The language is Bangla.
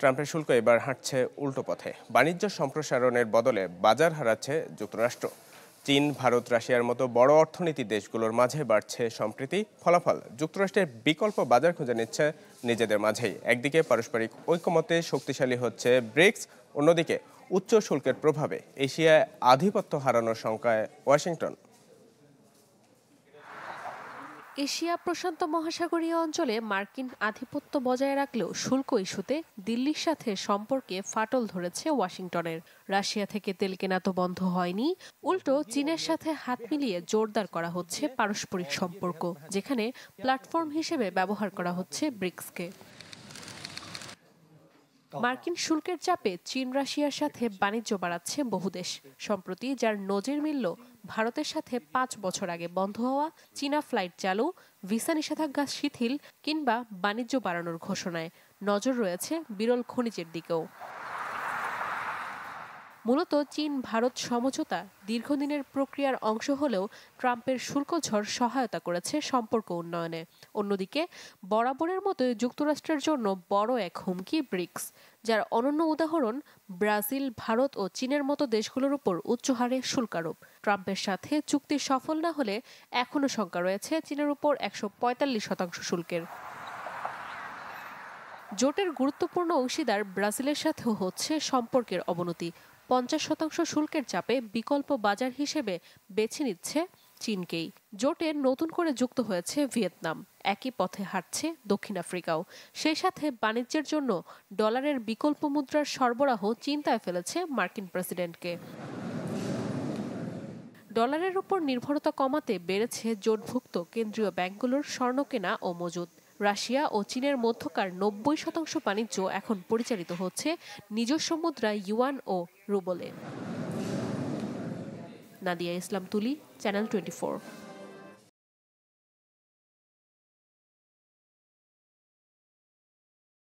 ট্রাম্পের শুল্ক এবার হাঁটছে উল্টো পথে। বাণিজ্য সম্প্রসারণের বদলে বাজার হারাচ্ছে যুক্তরাষ্ট্র। চীন, ভারত, রাশিয়ার মতো বড় অর্থনীতি দেশগুলোর মাঝে বাড়ছে সম্প্রীতি। ফলাফল, যুক্তরাষ্ট্রের বিকল্প বাজার খুঁজে নিচ্ছে নিজেদের মাঝেই। একদিকে পারস্পরিক ঐকমত্যে শক্তিশালী হচ্ছে ব্রিক্স, অন্যদিকে উচ্চ শুল্কের প্রভাবে এশিয়ায় আধিপত্য হারানোর শঙ্কায় ওয়াশিংটন। এশিয়া প্রশান্ত মহাসাগরীয় অঞ্চলে মার্কিন আধিপত্য বজায় রাখলেও শুল্ক ইস্যুতে দিল্লির সাথে সম্পর্কে ফাটল ধরেছে ওয়াশিংটনের। রাশিয়া থেকে তেল কেনা তো বন্ধ হয়নি, উল্টো চীনের সাথে হাত মিলিয়ে জোরদার করা হচ্ছে পারস্পরিক সম্পর্ক, যেখানে প্ল্যাটফর্ম হিসেবে ব্যবহার করা হচ্ছে ব্রিক্সকে। মার্কিন শুল্কের চাপে চীন রাশিয়ার সাথে বাণিজ্য বাড়াচ্ছে বহু দেশ। সম্প্রতি যার নজির মিলল ভারতের সাথে 5 বছর আগে বন্ধ হওয়া চীনা ফ্লাইট চালু, ভিসা নিষেধাজ্ঞা শিথিল কিংবা বাণিজ্য বাড়ানোর ঘোষণায়। নজর রয়েছে বিরল খনিজের দিকেও। মূলত চীন ভারত সমঝোতা দীর্ঘদিনের প্রক্রিয়ার অংশ হলেও ট্রাম্পের শুল্ক ঝড় সহায়তা করেছে সম্পর্ক উন্নয়নে। অন্যদিকে বরাবরের মতোই যুক্তরাষ্ট্রের জন্য বড় এক হুমকি ব্রিক্স, যার অনন্য উদাহরণ ব্রাজিল, ভারত ও চীনের মতো দেশগুলোর উপর উচ্চ হারে শুল্কারোপ। ট্রাম্পের সাথে চুক্তি সফল না হলে এখনও শঙ্কা রয়েছে চীনের উপর 145% শুল্কের। জোটের গুরুত্বপূর্ণ অংশীদার ব্রাজিলের সাথেও হচ্ছে সম্পর্কের অবনতি। 50% শুল্কের চাপে বিকল্প বাজার হিসেবে বেছে নিচ্ছে চীনকেই। জোটে নতুন করে যুক্ত হয়েছে ভিয়েতনাম, একই পথে হাঁটছে দক্ষিণ আফ্রিকাও। সেই সাথে বাণিজ্যের জন্য ডলারের বিকল্প মুদ্রার সরবরাহ চিন্তায় ফেলেছে মার্কিন প্রেসিডেন্টকে। ডলারের উপর নির্ভরতা কমাতে বেড়েছে জোটভুক্ত কেন্দ্রীয় ব্যাংকগুলোর স্বর্ণ কেনা ও মজুত। রাশিয়া ও চীনের মধ্যকার 90% বাণিজ্য এখন পরিচালিত হচ্ছে নিজস্ব মুদ্রা ইউয়ান ও রুবলে। নাদিয়া ইসলাম তুলি, চ্যানেল 24।